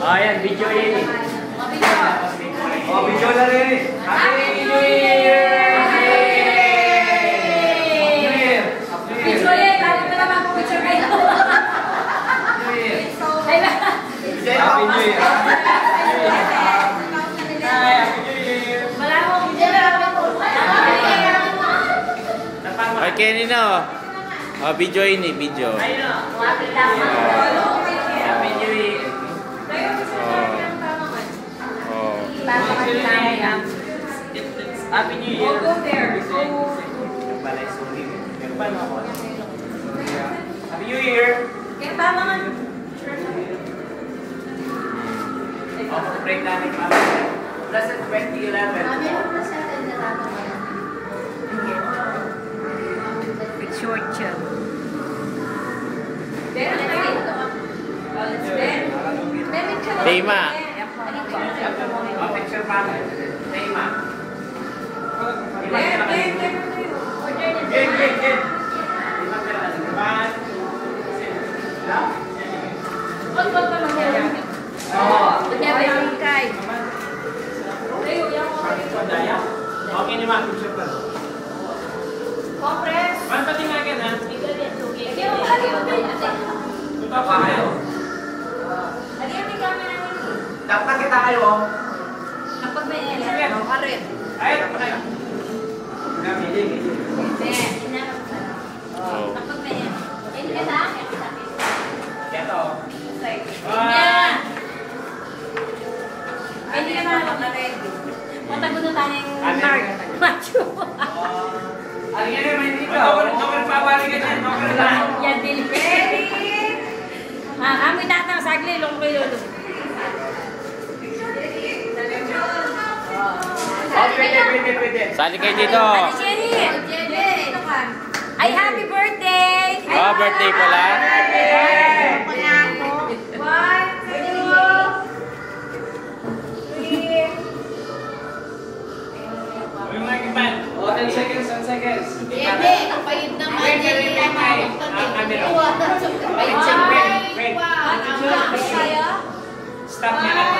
Ayan, video yun. Oh, video na rin. Happy New Year! Video yun, tayo na naman po picture kayo. Happy New Year! Ay, Kenny na. Oh, video yun eh, video. Happy New Year. Happy New Year. Go there. Happy New Year. Kaya tama nga. Oh, break natin yung Blessed 2011. It's short siya. There, Tema. Oh, picture pa. Tema. Okay ni Ma, picture pa. Compress. Man pati nga gan ha. Ito pa kayo. Dapat kita kayo oh. Kapag may elan, no, karet. Ay, dapat kayo. Oh. Kapag may elan. Hindi ka sa akin. Ito. Hindi ka na ready. Matago na tayo yung Mark. Macho. Ano yan naman dito? Nokal pabali ka dyan. Nokal lang. Yan, delivery. Amoy tatang sagli, long kayo. Oh, pwede. Sali kayo dito. Ate Jenny. Ay, happy birthday. Oh, birthday pala. One, two, three. Yung mga iban. Oh, 10 seconds, 10 seconds. Hindi, kapayid naman. Wait. Camera. Wait. Ano tayo? Stop na.